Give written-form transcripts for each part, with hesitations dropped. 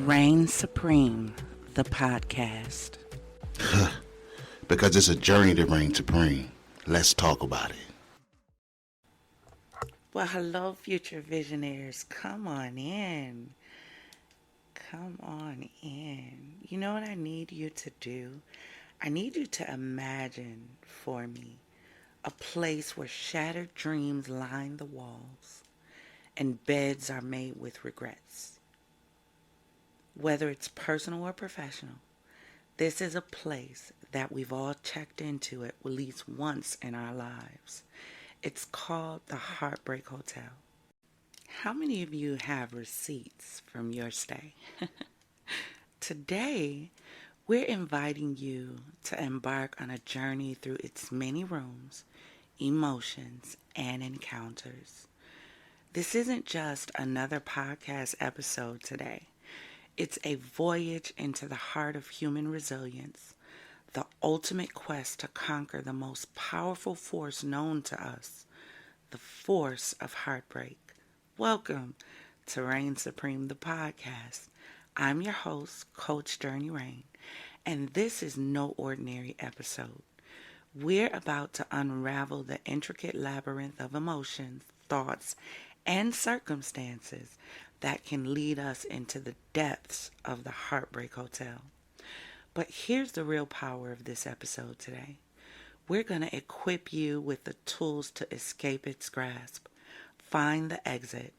Reign Supreme, the podcast. Because it's a journey to reign supreme. Let's talk about it. Well, hello, future visionaries. Come on in. Come on in. You know what I need you to do? I need you to imagine for me a place where shattered dreams line the walls and beds are made with regrets. Whether it's personal or professional, this is a place that we've all checked into at least once in our lives. It's called the Heartbreak Hotel. How many of you have receipts from your stay? Today, we're inviting you to embark on a journey through its many rooms, emotions, and encounters. This isn't just another podcast episode today. It's a voyage into the heart of human resilience, the ultimate quest to conquer the most powerful force known to us, the force of heartbreak. Welcome to Reign Supreme, the podcast. I'm your host, Coach Journey Rain, and this is no ordinary episode. We're about to unravel the intricate labyrinth of emotions, thoughts, and circumstances that can lead us into the depths of the Heartbreak Hotel. But here's the real power of this episode today. We're going to equip you with the tools to escape its grasp, find the exit,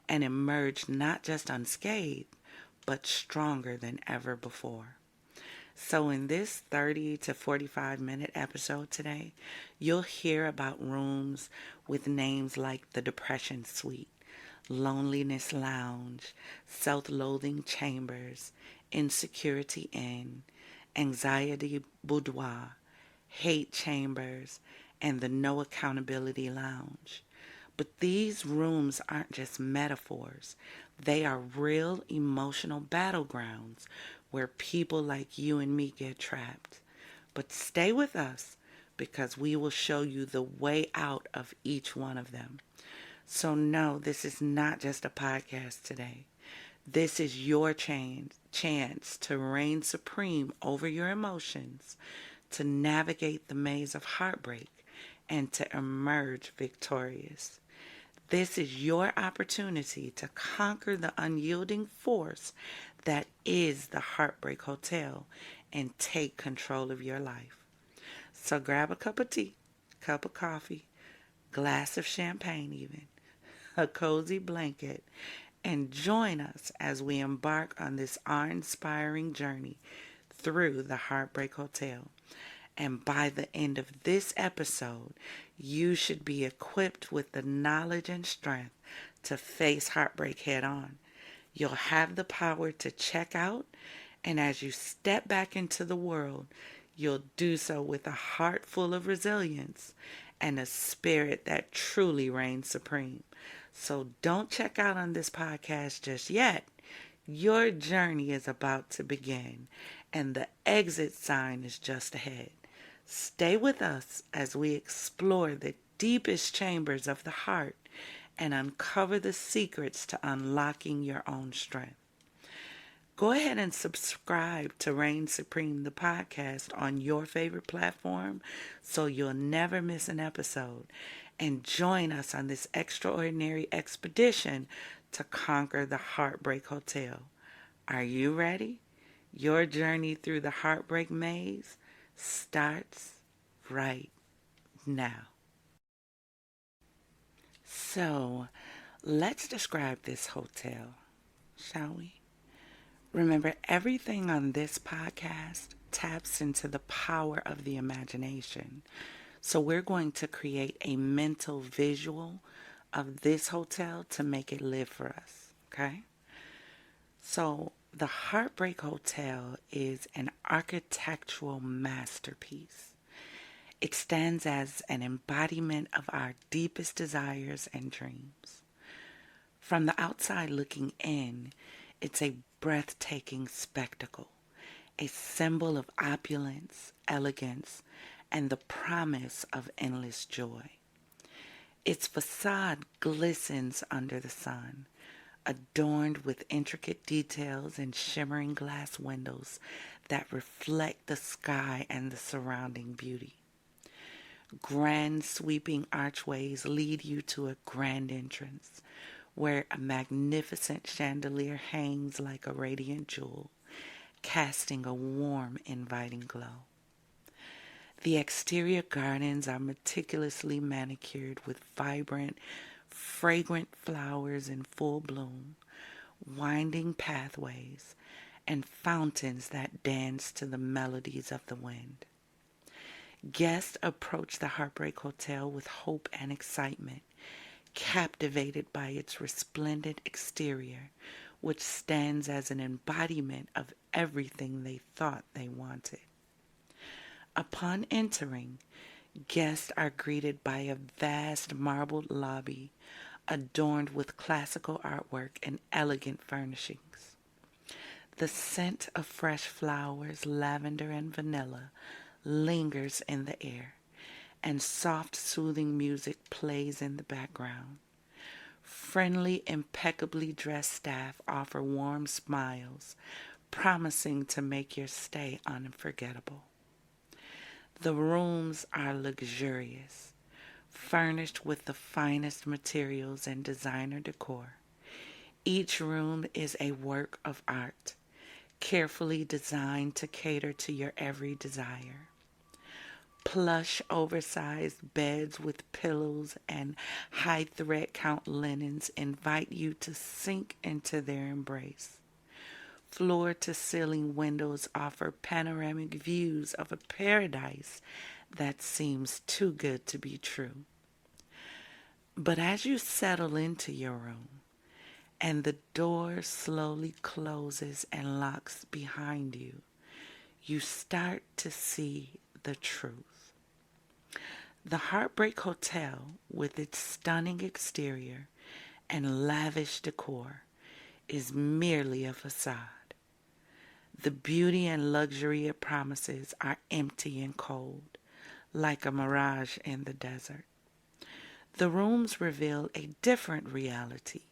and emerge not just unscathed, but stronger than ever before. So in this 30 to 45 minute episode today, you'll hear about rooms with names like the Depression Suite, Loneliness Lounge, Self-Loathing Chambers, Insecurity Inn, Anxiety Boudoir, Hate Chambers, and the No Accountability Lounge. But these rooms aren't just metaphors. They are real emotional battlegrounds where people like you and me get trapped. But stay with us because we will show you the way out of each one of them. So no, this is not just a podcast today. This is your chance to reign supreme over your emotions, to navigate the maze of heartbreak, and to emerge victorious. This is your opportunity to conquer the unyielding force that is the Heartbreak Hotel and take control of your life. So grab a cup of tea, cup of coffee, glass of champagne even, a cozy blanket, and join us as we embark on this awe-inspiring journey through the Heartbreak Hotel. And by the end of this episode, you should be equipped with the knowledge and strength to face heartbreak head on. You'll have the power to check out, and as you step back into the world, you'll do so with a heart full of resilience and a spirit that truly reigns supreme. So don't check out on this podcast just yet. Your journey is about to begin, and the exit sign is just ahead. Stay with us as we explore the deepest chambers of the heart and uncover the secrets to unlocking your own strength. Go ahead and subscribe to Reign Supreme, the podcast, on your favorite platform so you'll never miss an episode. And join us on this extraordinary expedition to conquer the Heartbreak Hotel. Are you ready? Your journey through the heartbreak maze starts right now. So, let's describe this hotel, shall we? Remember, everything on this podcast taps into the power of the imagination. So we're going to create a mental visual of this hotel to make it live for us, okay? So the Heartbreak Hotel is an architectural masterpiece. It stands as an embodiment of our deepest desires and dreams. From the outside looking in, it's a breathtaking spectacle, a symbol of opulence, elegance, and the promise of endless joy. Its facade glistens under the sun, adorned with intricate details and shimmering glass windows that reflect the sky and the surrounding beauty. Grand sweeping archways lead you to a grand entrance where a magnificent chandelier hangs like a radiant jewel, casting a warm, inviting glow. The exterior gardens are meticulously manicured with vibrant, fragrant flowers in full bloom, winding pathways, and fountains that dance to the melodies of the wind. Guests approach the Heartbreak Hotel with hope and excitement, captivated by its resplendent exterior, which stands as an embodiment of everything they thought they wanted. Upon entering, guests are greeted by a vast marbled lobby adorned with classical artwork and elegant furnishings. The scent of fresh flowers, lavender and vanilla, lingers in the air, and soft, soothing music plays in the background. Friendly, impeccably dressed staff offer warm smiles, promising to make your stay unforgettable. The rooms are luxurious, furnished with the finest materials and designer decor. Each room is a work of art, carefully designed to cater to your every desire. Plush, oversized beds with pillows and high thread count linens invite you to sink into their embrace. Floor-to-ceiling windows offer panoramic views of a paradise that seems too good to be true. But as you settle into your room and the door slowly closes and locks behind you, you start to see the truth. The Heartbreak Hotel, with its stunning exterior and lavish decor, is merely a facade. The beauty and luxury it promises are empty and cold, like a mirage in the desert. The rooms reveal a different reality,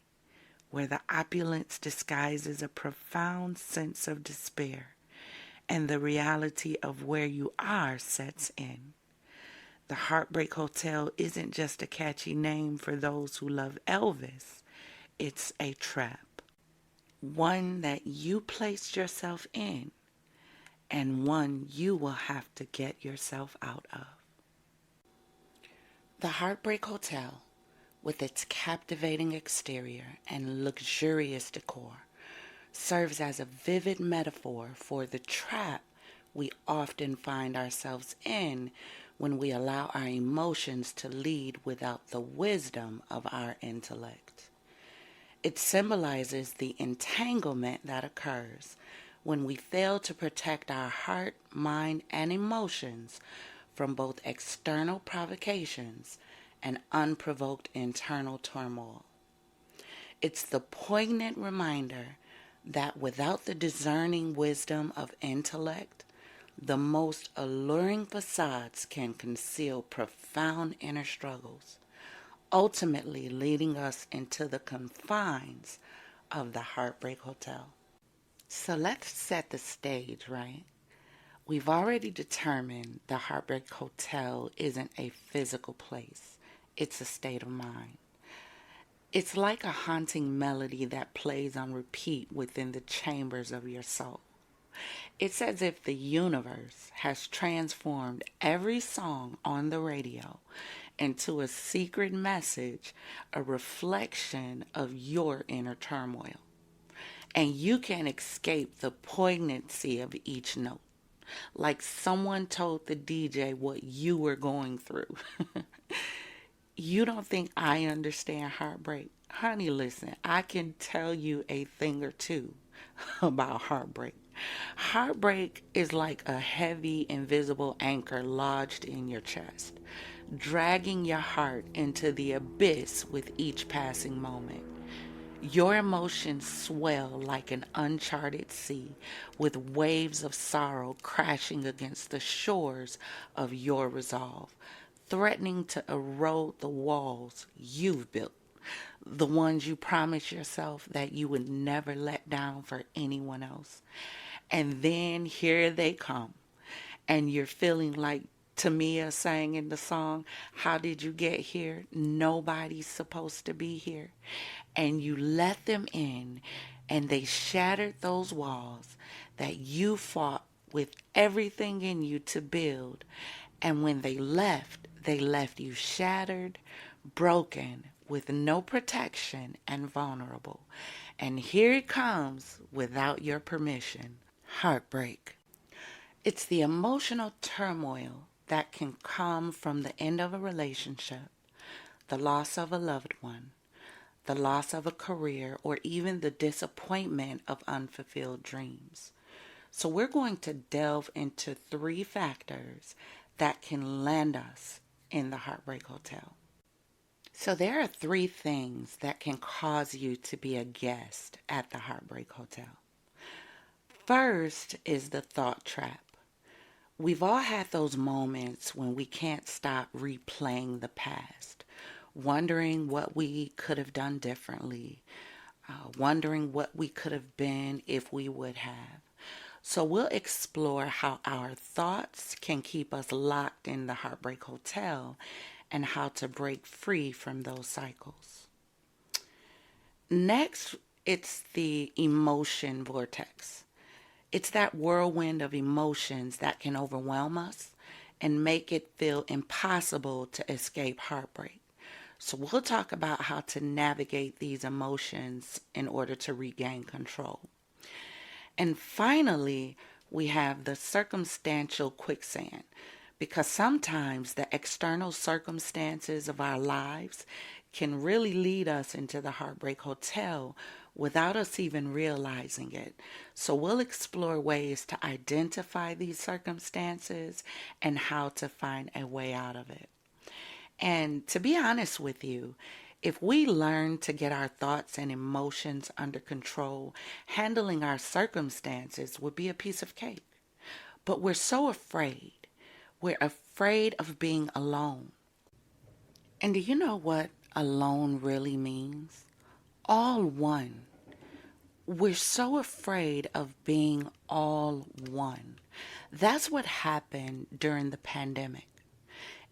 where the opulence disguises a profound sense of despair, and the reality of where you are sets in. The Heartbreak Hotel isn't just a catchy name for those who love Elvis. It's a trap. One that you placed yourself in, and one you will have to get yourself out of. The Heartbreak Hotel, with its captivating exterior and luxurious decor, serves as a vivid metaphor for the trap we often find ourselves in when we allow our emotions to lead without the wisdom of our intellect. It symbolizes the entanglement that occurs when we fail to protect our heart, mind, and emotions from both external provocations and unprovoked internal turmoil. It's the poignant reminder that without the discerning wisdom of intellect, the most alluring facades can conceal profound inner struggles, ultimately leading us into the confines of the Heartbreak Hotel. So let's set the stage, right? We've already determined the Heartbreak Hotel isn't a physical place. It's a state of mind. It's like a haunting melody that plays on repeat within the chambers of your soul. It's as if the universe has transformed every song on the radio into a secret message, a reflection of your inner turmoil. And you can escape the poignancy of each note, like someone told the DJ what you were going through. You don't think I understand heartbreak? Honey, listen, I can tell you a thing or two about heartbreak. Heartbreak is like a heavy, invisible anchor lodged in your chest, dragging your heart into the abyss with each passing moment. Your emotions swell like an uncharted sea, with waves of sorrow crashing against the shores of your resolve, threatening to erode the walls you've built. the ones you promised yourself that you would never let down for anyone else. And then here they come. And you're feeling like Tamia sang in the song, "How did you get here? Nobody's supposed to be here." And you let them in, and they shattered those walls that you fought with everything in you to build. And when they left you shattered, broken, with no protection, and vulnerable. And here it comes without your permission. Heartbreak. It's the emotional turmoil that can come from the end of a relationship, the loss of a loved one, the loss of a career, or even the disappointment of unfulfilled dreams. So we're going to delve into three factors that can land us in the Heartbreak Hotel. So there are three things that can cause you to be a guest at the Heartbreak Hotel. First is the thought trap. We've all had those moments when we can't stop replaying the past, wondering what we could have done differently, wondering what we could have been if we would have. So we'll explore how our thoughts can keep us locked in the Heartbreak Hotel and how to break free from those cycles. Next, it's the emotion vortex. It's that whirlwind of emotions that can overwhelm us and make it feel impossible to escape heartbreak. So we'll talk about how to navigate these emotions in order to regain control. And finally, we have the circumstantial quicksand, because sometimes the external circumstances of our lives can really lead us into the Heartbreak Hotel without us even realizing it. So we'll explore ways to identify these circumstances and how to find a way out of it. And to be honest with you, if we learn to get our thoughts and emotions under control, handling our circumstances would be a piece of cake. But we're so afraid. We're afraid of being alone. And do you know what alone really means? All one. We're so afraid of being all one. That's what happened during the pandemic.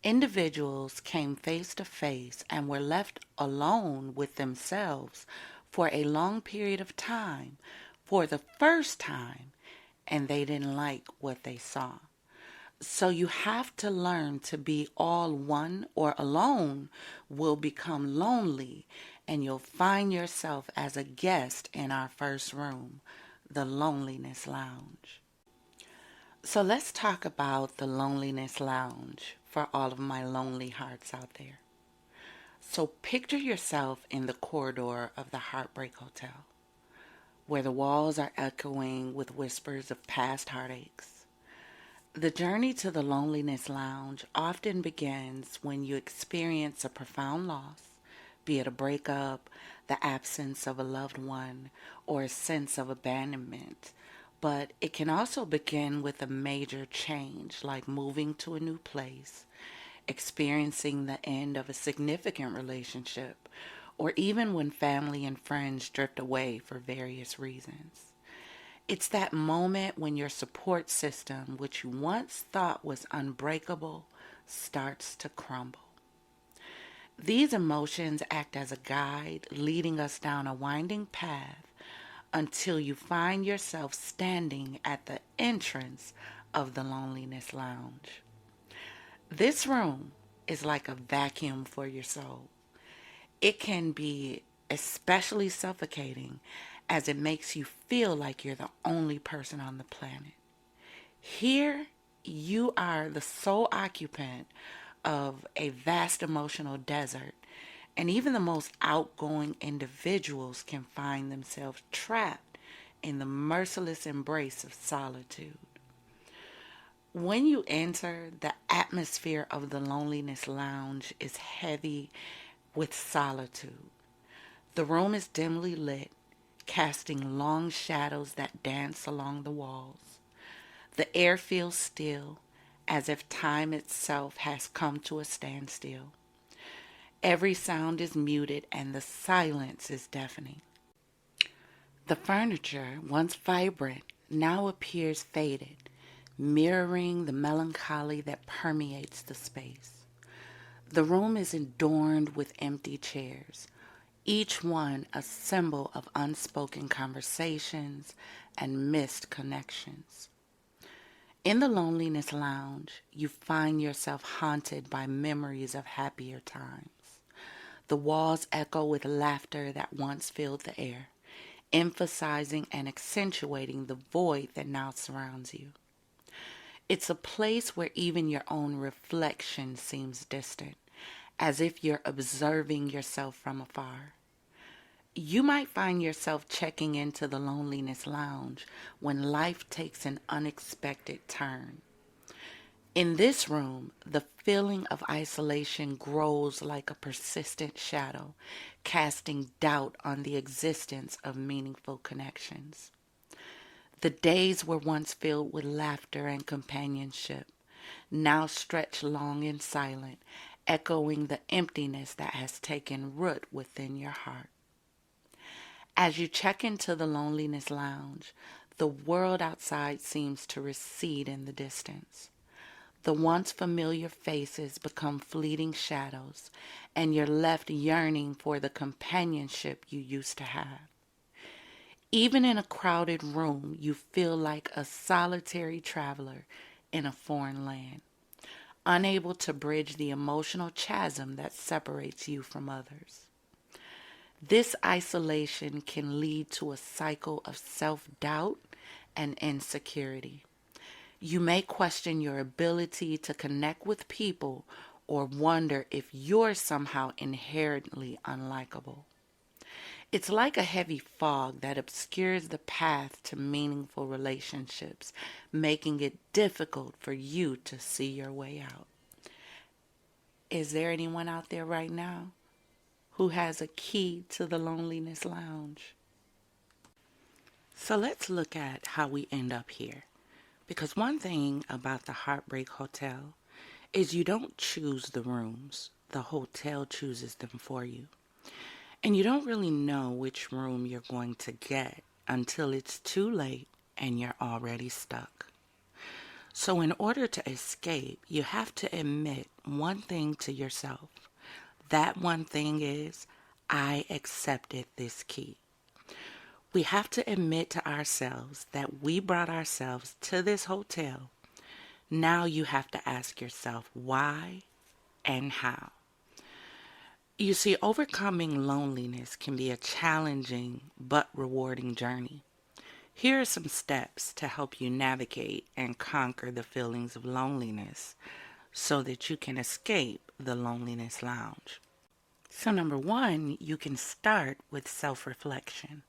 Individuals came face to face and were left alone with themselves for a long period of time for the first time, and they didn't like what they saw. So you have to learn to be all one, or alone will become lonely, and you'll find yourself as a guest in our first room, the Loneliness Lounge. So let's talk about the Loneliness Lounge for all of my lonely hearts out there. So picture yourself in the corridor of the Heartbreak Hotel, where the walls are echoing with whispers of past heartaches. The journey to the Loneliness Lounge often begins when you experience a profound loss, be it a breakup, the absence of a loved one, or a sense of abandonment. But it can also begin with a major change, like moving to a new place, experiencing the end of a significant relationship, or even when family and friends drift away for various reasons. It's that moment when your support system, which you once thought was unbreakable, starts to crumble. These emotions act as a guide, leading us down a winding path until you find yourself standing at the entrance of the Loneliness Lounge. This room is like a vacuum for your soul. It can be especially suffocating as it makes you feel like you're the only person on the planet. Here, you are the sole occupant of a vast emotional desert, and even the most outgoing individuals can find themselves trapped in the merciless embrace of solitude. When you enter, the atmosphere of the Loneliness Lounge is heavy with solitude. The room is dimly lit, casting long shadows that dance along the walls. The air feels still, as if time itself has come to a standstill. Every sound is muted and the silence is deafening. The furniture, once vibrant, now appears faded, mirroring the melancholy that permeates the space. The room is adorned with empty chairs, each one a symbol of unspoken conversations and missed connections. In the loneliness lounge, you find yourself haunted by memories of happier times. The walls echo with laughter that once filled the air, emphasizing and accentuating the void that now surrounds you. It's a place where even your own reflection seems distant, as if you're observing yourself from afar. You might find yourself checking into the loneliness lounge when life takes an unexpected turn. In this room, the feeling of isolation grows like a persistent shadow, casting doubt on the existence of meaningful connections. The days were once filled with laughter and companionship, now stretch long and silent, echoing the emptiness that has taken root within your heart. As you check into the loneliness lounge, the world outside seems to recede in the distance. The once familiar faces become fleeting shadows, and you're left yearning for the companionship you used to have. Even in a crowded room, you feel like a solitary traveler in a foreign land, unable to bridge the emotional chasm that separates you from others. This isolation can lead to a cycle of self-doubt and insecurity. You may question your ability to connect with people or wonder if you're somehow inherently unlikable. It's like a heavy fog that obscures the path to meaningful relationships, making it difficult for you to see your way out. Is there anyone out there right now who has a key to the loneliness lounge? So let's look at how we end up here. Because one thing about the Heartbreak Hotel is you don't choose the rooms. The hotel chooses them for you. And you don't really know which room you're going to get until it's too late and you're already stuck. So in order to escape, you have to admit one thing to yourself. That one thing is, I accepted this key. We have to admit to ourselves that we brought ourselves to this hotel. Now you have to ask yourself why and how. You see, overcoming loneliness can be a challenging but rewarding journey. Here are some steps to help you navigate and conquer the feelings of loneliness so that you can escape the loneliness lounge. So number one, you can start with self-reflection.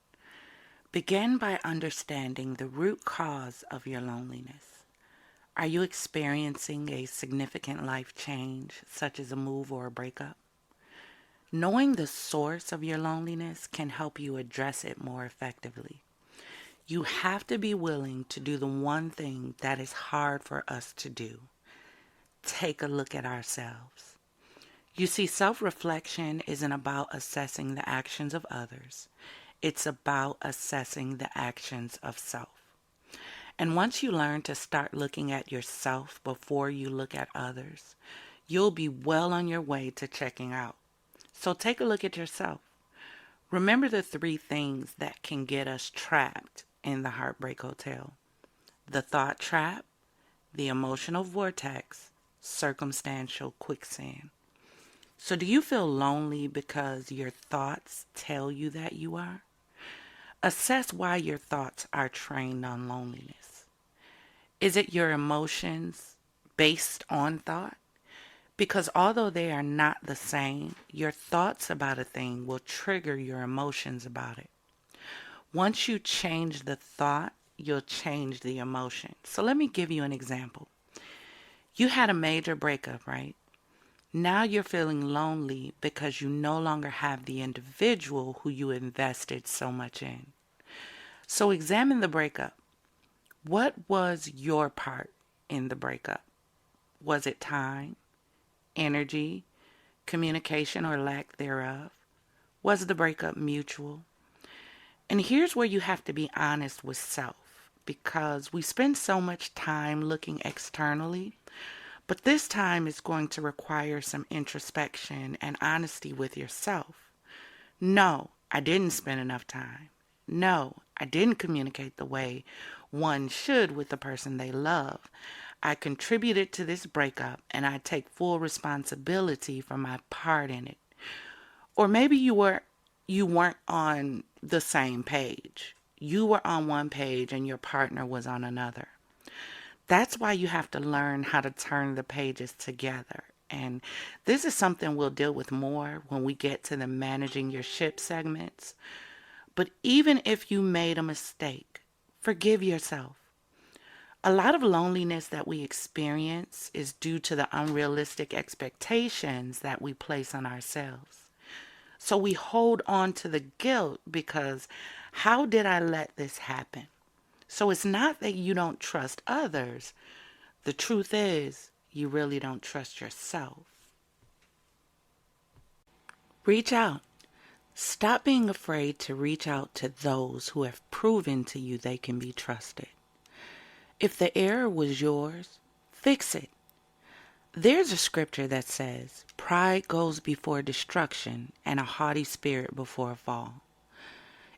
Begin by understanding the root cause of your loneliness. Are you experiencing a significant life change, such as a move or a breakup? Knowing the source of your loneliness can help you address it more effectively. You have to be willing to do the one thing that is hard for us to do. Take a look at ourselves. You see, self-reflection isn't about assessing the actions of others. It's about assessing the actions of self. And once you learn to start looking at yourself before you look at others, you'll be well on your way to checking out. So take a look at yourself. Remember the three things that can get us trapped in the Heartbreak Hotel: the thought trap, the emotional vortex, circumstantial quicksand. So do you feel lonely because your thoughts tell you that you are? Assess why your thoughts are trained on loneliness. Is it your emotions based on thought? Because although they are not the same, your thoughts about a thing will trigger your emotions about it. Once you change the thought, you'll change the emotion. So let me give you an example. You had a major breakup, right? Now you're feeling lonely because you no longer have the individual who you invested so much in. So examine the breakup. What was your part in the breakup? Was it time, energy, Communication or lack thereof? Was the breakup mutual? And here's where you have to be honest with self, because we spend so much time looking externally, but this time is going to require some introspection and honesty with yourself. No, I didn't spend enough time. No, I didn't communicate the way one should with the person they love. I contributed to this breakup and I take full responsibility for my part in it. Or maybe you weren't on the same page. You were on one page and your partner was on another. That's why you have to learn how to turn the pages together. And this is something we'll deal with more when we get to the managing your ship segments. But even if you made a mistake, forgive yourself. A lot of loneliness that we experience is due to the unrealistic expectations that we place on ourselves. So we hold on to the guilt because how did I let this happen? So it's not that you don't trust others. The truth is, you really don't trust yourself. Reach out. Stop being afraid to reach out to those who have proven to you they can be trusted. If the error was yours, fix it. There's a scripture that says, pride goes before destruction and a haughty spirit before a fall.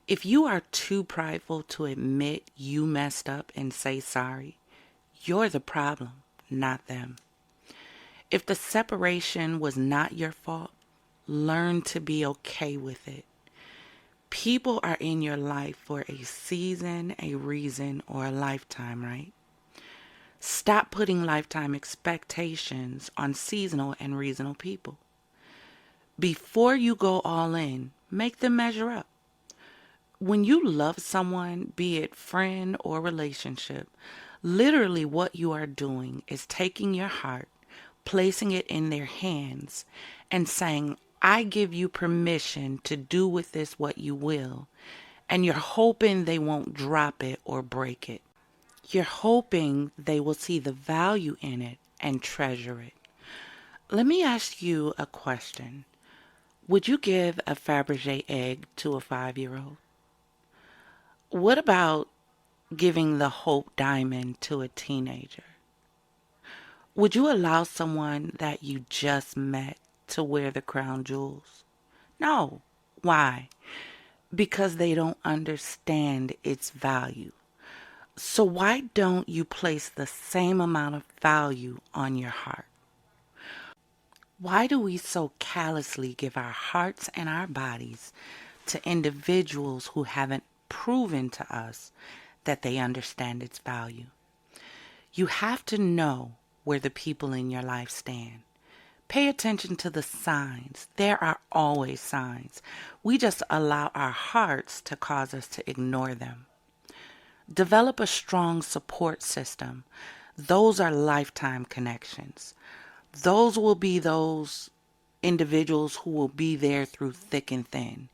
If you are too prideful to admit you messed up and say sorry, you're the problem, not them. If the separation was not your fault, learn to be okay with it. People are in your life for a season, a reason, or a lifetime, right? Stop putting lifetime expectations on seasonal and reasonable people. Before you go all in, make them measure up. When you love someone, be it friend or relationship, literally what you are doing is taking your heart, placing it in their hands, and saying, I give you permission to do with this what you will. And you're hoping they won't drop it or break it. You're hoping they will see the value in it and treasure it. Let me ask you a question. Would you give a Fabergé egg to a 5-year-old? What about giving the Hope Diamond to a teenager? Would you allow someone that you just met to wear the crown jewels? No. Why? Because they don't understand its value. So why don't you place the same amount of value on your heart? Why do we so callously give our hearts and our bodies to individuals who haven't proven to us that they understand its value? You have to know where the people in your life stand. Pay attention to the signs. There are always signs. We just allow our hearts to cause us to ignore them. Develop a strong support system. Those are lifetime connections. Those will be those individuals who will be there through thick and thin,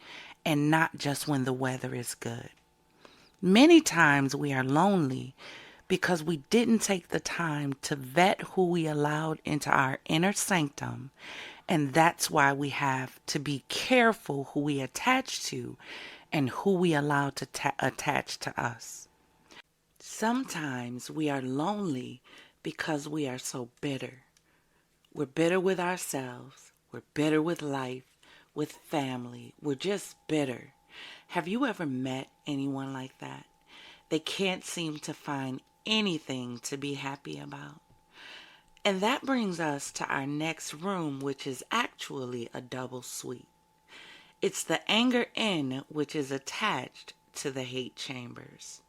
and not just when the weather is good. Many times we are lonely because we didn't take the time to vet who we allowed into our inner sanctum, and that's why we have to be careful who we attach to and who we allow to attach to us. Sometimes we are lonely because we are so bitter. We're bitter with ourselves. We're bitter with life, with family. We're just bitter. Have you ever met anyone like that? They can't seem to find anything to be happy about. And that brings us to our next room, which is actually a double suite. It's the anger inn, which is attached to the hate chambers.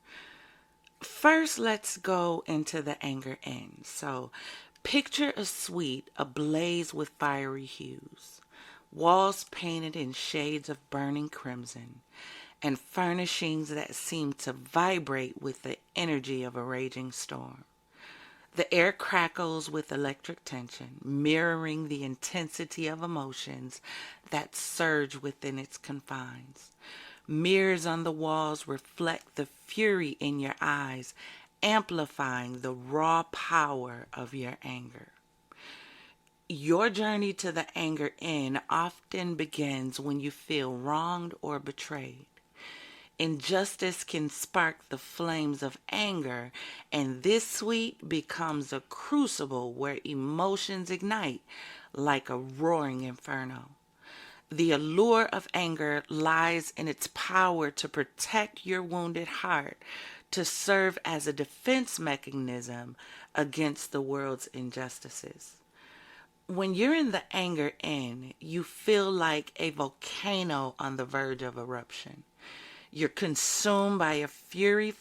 First, let's go into the anger inn. So, picture a suite ablaze with fiery hues, walls painted in shades of burning crimson, and furnishings that seem to vibrate with the energy of a raging storm. The air crackles with electric tension, mirroring the intensity of emotions that surge within its confines. Mirrors on the walls reflect the fury in your eyes, amplifying the raw power of your anger. Your journey to the anger end often begins when you feel wronged or betrayed. Injustice can spark the flames of anger, and this suite becomes a crucible where emotions ignite like a roaring inferno. The allure of anger lies in its power to protect your wounded heart, to serve as a defense mechanism against the world's injustices. When you're in the anger end, you feel like a volcano on the verge of eruption. You're consumed by a fiery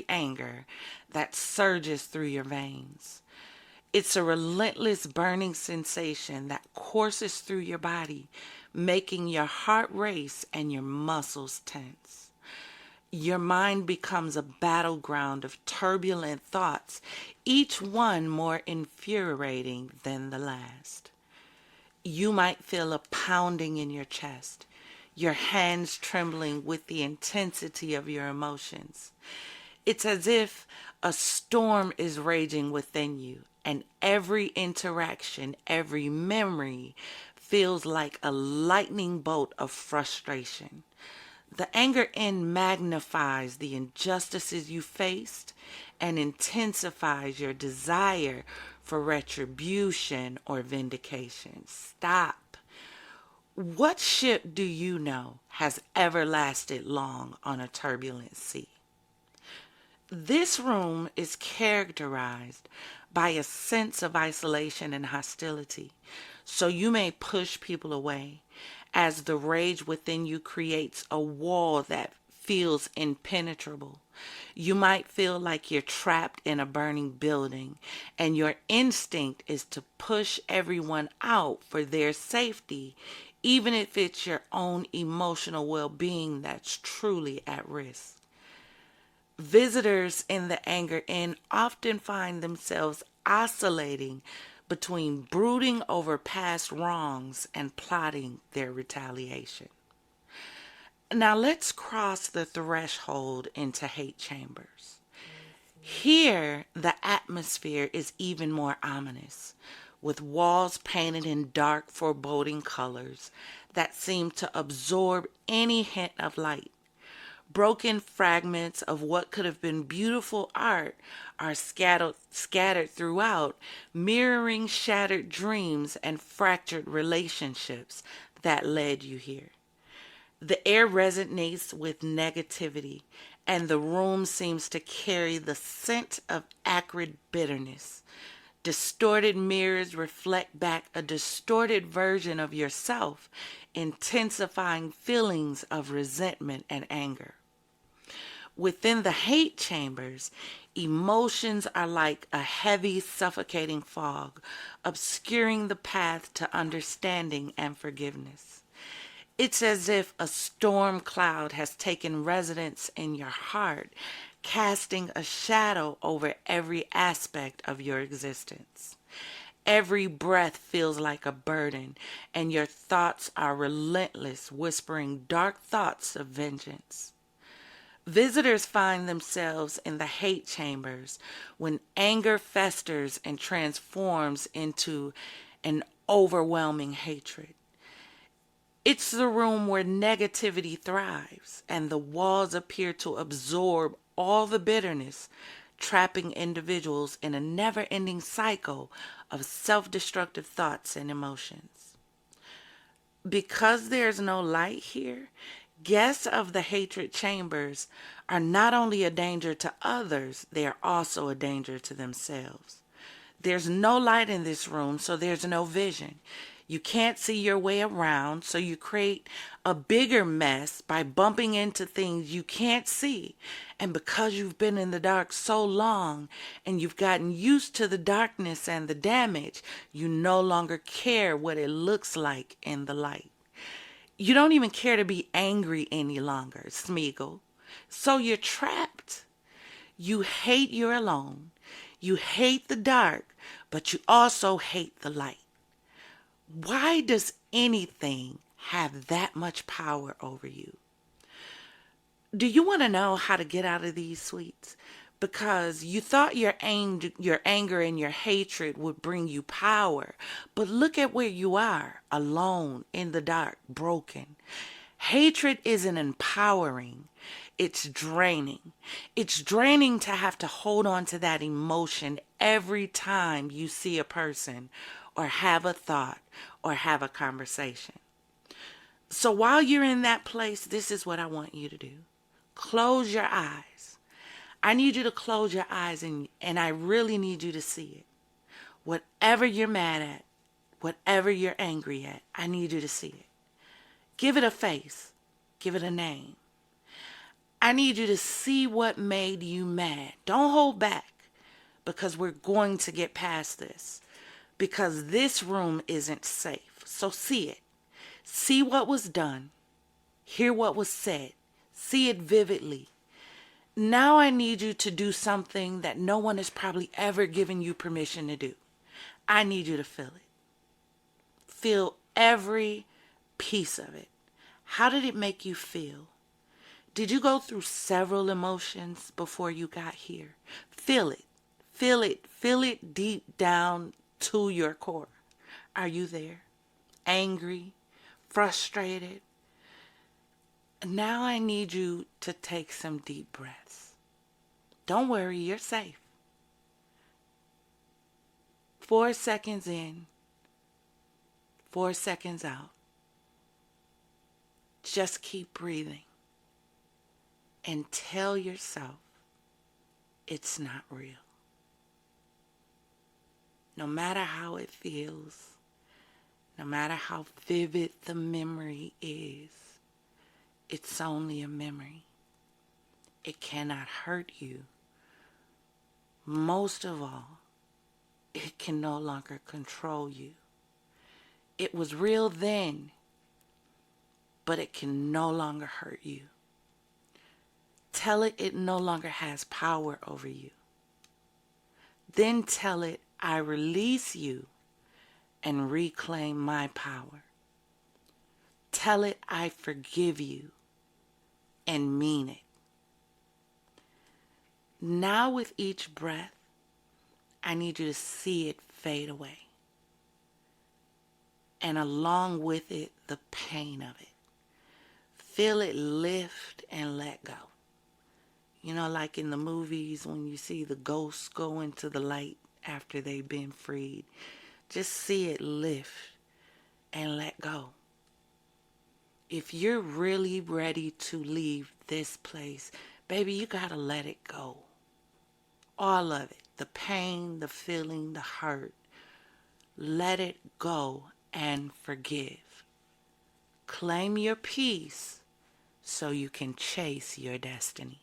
anger that surges through your veins. It's a relentless burning sensation that courses through your body, making your heart race and your muscles tense. Your mind becomes a battleground of turbulent thoughts, each one more infuriating than the last. You might feel a pounding in your chest, your hands trembling with the intensity of your emotions. It's as if a storm is raging within you, and every interaction, every memory feels like a lightning bolt of frustration. The anger end magnifies the injustices you faced and intensifies your desire for retribution or vindication. Stop. What ship do you know has ever lasted long on a turbulent sea? This room is characterized by a sense of isolation and hostility, so you may push people away as the rage within you creates a wall that feels impenetrable. You might feel like you're trapped in a burning building, and your instinct is to push everyone out for their safety, even if it's your own emotional well-being that's truly at risk. Visitors in the anger end often find themselves oscillating between brooding over past wrongs and plotting their retaliation. Now let's cross the threshold into hate chambers. Here, the atmosphere is even more ominous, with walls painted in dark, foreboding colors that seem to absorb any hint of light. Broken fragments of what could have been beautiful art are scattered throughout, mirroring shattered dreams and fractured relationships that led you here. The air resonates with negativity, and the room seems to carry the scent of acrid bitterness. Distorted mirrors reflect back a distorted version of yourself, intensifying feelings of resentment and anger. Within the hate chambers, emotions are like a heavy, suffocating fog, obscuring the path to understanding and forgiveness. It's as if a storm cloud has taken residence in your heart, casting a shadow over every aspect of your existence. Every breath feels like a burden, and your thoughts are relentless, whispering dark thoughts of vengeance. Visitors find themselves in the hate chambers when anger festers and transforms into an overwhelming hatred. It's the room where negativity thrives and the walls appear to absorb all the bitterness, trapping individuals in a never-ending cycle of self-destructive thoughts and emotions. Because there's no light here, guests of the hatred chambers are not only a danger to others, they are also a danger to themselves. There's no light in this room, so there's no vision. You can't see your way around, so you create a bigger mess by bumping into things you can't see. And because you've been in the dark so long and you've gotten used to the darkness and the damage, you no longer care what it looks like in the light. You don't even care to be angry any longer, Smeagol. So you're trapped. You hate you're alone. You hate the dark, but you also hate the light. Why does anything have that much power over you? Do you want to know how to get out of these suites? because you thought your anger and your hatred would bring you power. But look at where you are, alone, in the dark, broken. Hatred isn't empowering. It's draining. It's draining to have to hold on to that emotion every time you see a person or have a thought or have a conversation. So while you're in that place, this is what I want you to do. Close your eyes. I need you to close your eyes and I really need you to see it. Whatever you're mad at, whatever you're angry at, I need you to see it. Give it a face. Give it a name. I need you to see what made you mad. Don't hold back, because we're going to get past this, because this room isn't safe. So see it. See what was done. Hear what was said. See it vividly. Now I need you to do something that no one has probably ever given you permission to do. I need you to feel it. Feel every piece of it. How did it make you feel? Did you go through several emotions before you got here? Feel it. Feel it. Feel it deep down to your core. Are you there? Angry? Frustrated? Now I need you to take some deep breaths. Don't worry, you're safe. 4 seconds in, 4 seconds out. Just keep breathing and tell yourself it's not real. No matter how it feels, no matter how vivid the memory is, it's only a memory. It cannot hurt you. Most of all, it can no longer control you. It was real then, but it can no longer hurt you. Tell it it no longer has power over you. Then tell it, I release you and reclaim my power. Tell it, I forgive you and mean it. Now with each breath, I need you to see it fade away. And along with it, the pain of it. Feel it lift and let go. You know, like in the movies when you see the ghosts go into the light after they've been freed. Just see it lift and let go. If you're really ready to leave this place, baby, you gotta let it go. All of it. The pain, the feeling, the hurt. Let it go and forgive. Claim your peace so you can chase your destiny.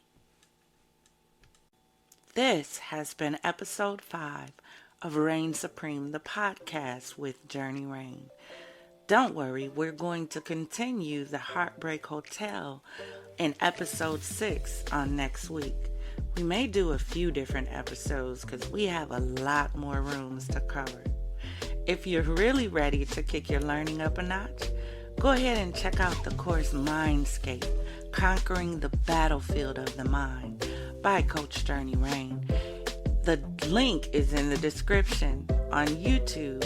This has been episode 5 of Reign Supreme, the podcast with Journey Rain. Don't worry, we're going to continue the Heartbreak Hotel in episode 6 on next week. We may do a few different episodes because we have a lot more rooms to cover. If you're really ready to kick your learning up a notch, go ahead and check out the course Mindscape, Conquering the Battlefield of the Mind by Coach Journey Rain. The link is in the description on YouTube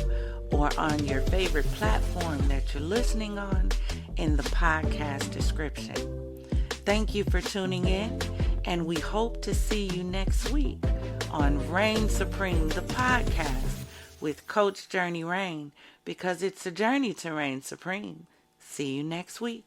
or on your favorite platform that you're listening on in the podcast description. Thank you for tuning in, and we hope to see you next week on Reign Supreme, the podcast with Coach Journey Rain, because it's a journey to reign supreme. See you next week.